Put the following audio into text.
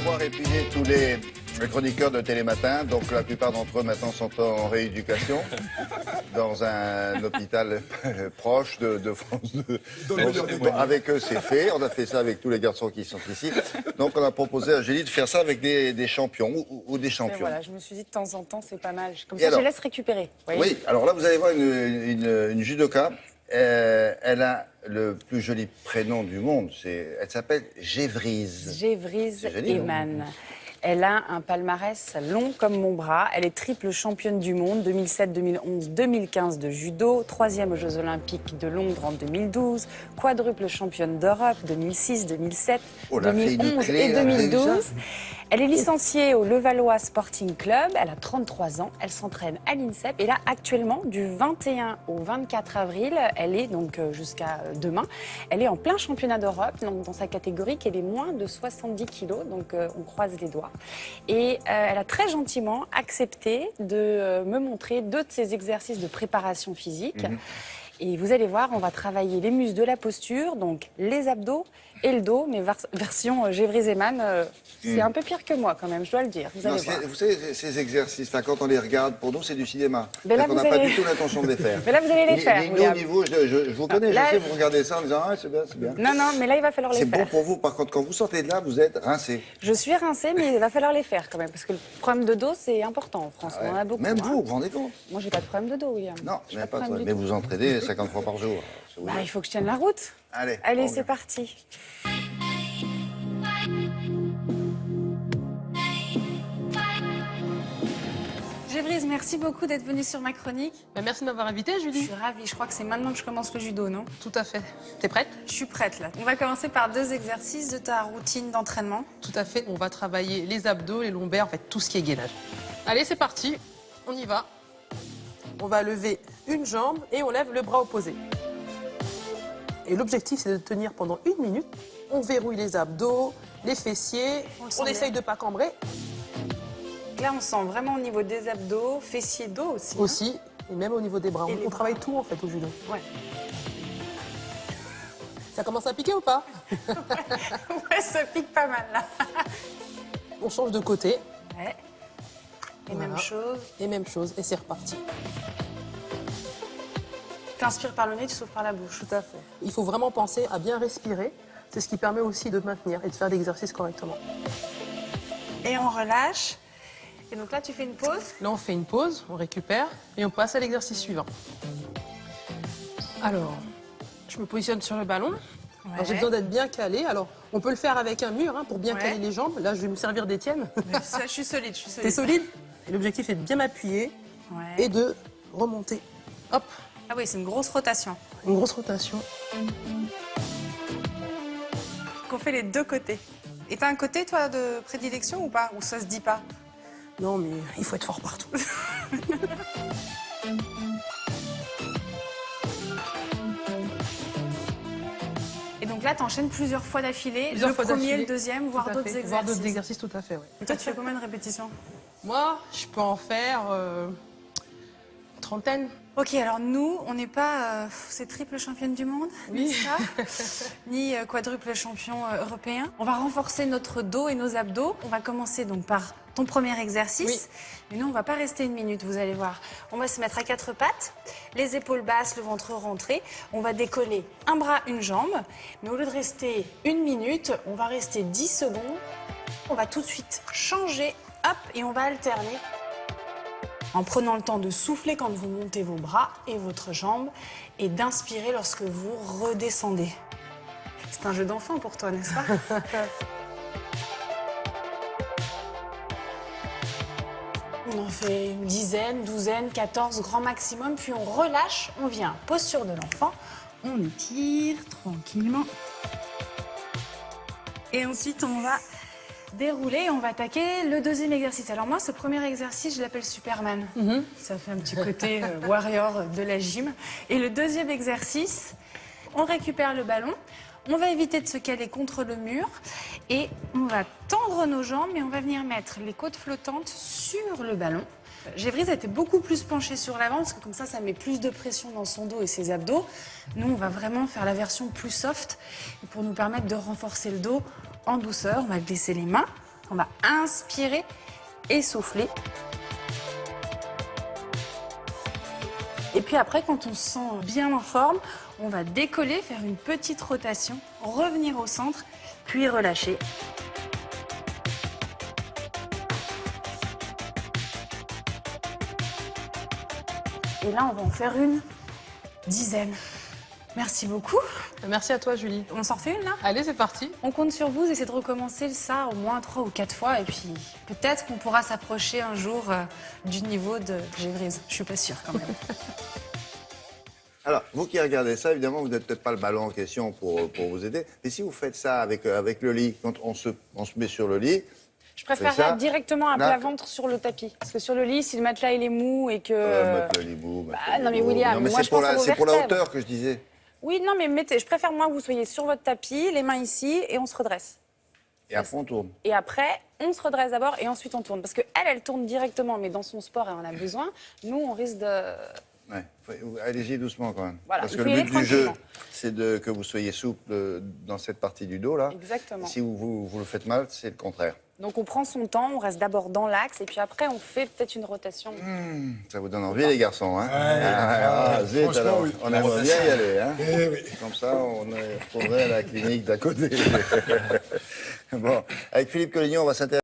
avoir épuisé tous les chroniqueurs de Télématin, donc la plupart d'entre eux maintenant sont en rééducation dans un hôpital proche de France 2. Donc, avec eux, c'est fait. On a fait ça avec tous les garçons qui sont ici. Donc, on a proposé à Julie de faire ça avec des champions ou des champions. Et voilà, je me suis dit de temps en temps, c'est pas mal. Comme Et ça, alors, je laisse récupérer. Oui, alors là, vous allez voir une judoka. Elle a le plus joli prénom du monde. Elle s'appelle Gévrise. Gévrise joli, Eman. Elle a un palmarès long comme mon bras. Elle est triple championne du monde 2007, 2011, 2015 de judo, 3e aux Jeux Olympiques de Londres en 2012, quadruple championne d'Europe 2006, 2007, 2011 et 2012. Elle est licenciée au Levallois Sporting Club. Elle a 33 ans. Elle s'entraîne à l'INSEP. Et là, actuellement, du 21 au 24 avril, elle est donc jusqu'à demain, elle est en plein championnat d'Europe, donc dans sa catégorie qui est les moins de 70 kilos. Donc on croise les doigts. Et elle a très gentiment accepté de me montrer 2 de ses exercices de préparation physique. Et vous allez voir, on va travailler les muscles de la posture, donc les abdos et le dos, mais version Gévrise Eman, c'est un peu pire que moi quand même, je dois le dire. Vous allez voir. Vous savez, ces exercices, on les regarde, pour nous, c'est du cinéma. Mais là, on n'a pas du tout l'intention de les faire. Mais là, vous allez les faire. Au niveau, je vous connais, je sais, vous regardez ça en disant « Ah, c'est bien, c'est bien ». Non, mais là, il va falloir les faire. C'est bon pour vous, par contre, quand vous sortez de là, vous êtes rincé. Je suis rincée, mais il va falloir les faire quand même, parce que le problème de dos, c'est important en France. On en a beaucoup. Même vous, vous vous rendez compte? Moi, j'ai pas de problème de dos, William. Non, mais vous entraînez 50 fois par jour. Il faut que je tienne la route. Allez, c'est parti. Gévrise, merci beaucoup d'être venue sur ma chronique. Merci de m'avoir invitée, Julie. Je suis ravie. Je crois que c'est maintenant que je commence le judo, non? Tout à fait. T'es prête? Je suis prête, là. On va commencer par 2 exercices de ta routine d'entraînement. Tout à fait. On va travailler les abdos, les lombaires, en fait, tout ce qui est gainage. Allez, c'est parti. On y va. On va lever une jambe et on lève le bras opposé. Et l'objectif, c'est de tenir pendant 1 minute. On verrouille les abdos, les fessiers. On essaye de ne pas cambrer. Là, on sent vraiment au niveau des abdos, fessiers, dos aussi. Aussi, et même au niveau des bras. On bras. travaille tout, en fait, au judo. Ouais. Ça commence à piquer ou pas? Ouais, ça pique pas mal, là. On change de côté. Ouais. Et Voilà. même chose. Et même chose, et c'est reparti. Tu inspires par le nez, tu souffles par la bouche. Tout à fait. Il faut vraiment penser à bien respirer. C'est ce qui permet aussi de maintenir et de faire l'exercice correctement. Et on relâche. Et donc là, tu fais une pause. Là, on fait une pause, on récupère et on passe à l'exercice suivant. Alors, je me positionne sur le ballon. Alors, j'ai besoin d'être bien calé. Alors, on peut le faire avec un mur pour bien caler les jambes. Là, je vais me servir des tiennes. Je suis solide, je suis solide. T'es solide? Et l'objectif est de bien m'appuyer et de remonter. Hop. Ah oui, c'est une grosse rotation. Une grosse rotation. Qu'on fait les 2 côtés. Et t'as un côté, toi, de prédilection ou pas? Ou ça se dit pas? Non, mais il faut être fort partout. Et donc là, t'enchaînes plusieurs fois d'affilée. Le premier, le deuxième, voire d'autres exercices. Voire d'autres exercices, tout à fait, oui. Et toi, tu fais combien de répétitions? Moi, je peux en faire une trentaine. Ok, alors nous, on n'est pas ces triple championnes du monde, n'est-ce pas? Ni quadruple champion européen. On va renforcer notre dos et nos abdos. On va commencer donc par ton premier exercice. Mais nous, on va pas rester 1 minute, vous allez voir. On va se mettre à 4 pattes, les épaules basses, le ventre rentré. On va décoller un bras, une jambe. Mais au lieu de rester 1 minute, on va rester 10 secondes. On va tout de suite changer, hop, et on va alterner. En prenant le temps de souffler quand vous montez vos bras et votre jambe et d'inspirer lorsque vous redescendez. C'est un jeu d'enfant pour toi, n'est-ce pas? On en fait une dizaine, douzaine, 14, grand maximum, puis on relâche, on vient, posture de l'enfant, on étire tranquillement. Et ensuite, on va dérouler et on va attaquer le 2e exercice. Alors moi, ce premier exercice, je l'appelle Superman. Ça fait un petit côté warrior de la gym. Et le 2e exercice, on récupère le ballon, on va éviter de se caler contre le mur et on va tendre nos jambes et on va venir mettre les côtes flottantes sur le ballon. Gévrise était beaucoup plus penchée sur l'avant parce que comme ça met plus de pression dans son dos et ses abdos. Nous, on va vraiment faire la version plus soft pour nous permettre de renforcer le dos en douceur. On va glisser les mains On va inspirer et souffler. Et puis après, quand on se sent bien en forme, on va décoller, faire une petite rotation, revenir au centre, puis relâcher. Et là, on va en faire une dizaine. Merci beaucoup. Merci à toi, Julie. On s'en refait une, là? Allez, c'est parti. On compte sur vous, essayez de recommencer ça au moins 3 ou 4 fois. Et puis, peut-être qu'on pourra s'approcher un jour du niveau de Gévrise. Je suis pas sûre, quand même. Alors, vous qui regardez ça, évidemment, vous n'êtes peut-être pas le ballon en question pour vous aider. Mais si vous faites ça avec le lit, quand on se met sur le lit... Je préférerais directement un là, plat ventre sur le tapis. Parce que sur le lit, si le matelas il est mou et que... Mettre le lit mou, non mais William, non, mais moi je pense à vos c'est pour la vertèbres. hauteur que je disais. Oui, non mais je préfère moi que vous soyez sur votre tapis, les mains ici, et on se redresse. Et après, on tourne. Et après, on se redresse d'abord et ensuite on tourne. Parce qu'elle tourne directement, mais dans son sport, elle en a besoin. Nous, on risque de... Ouais. Allez-y doucement quand même. Voilà, parce il que faut le y but aller du jeu, tranquillement. c'est que vous soyez souple dans cette partie du dos là. Exactement. Si vous le faites mal, c'est le contraire. Donc on prend son temps, on reste d'abord dans l'axe, et puis après on fait peut-être une rotation. Ça vous donne envie les garçons, hein? Zut, franchement, alors, oui. on aimerait bien y aller, hein? Eh oui. Comme ça, on retournerait à la clinique d'à côté. Bon, avec Philippe Collignon, on va s'intéresser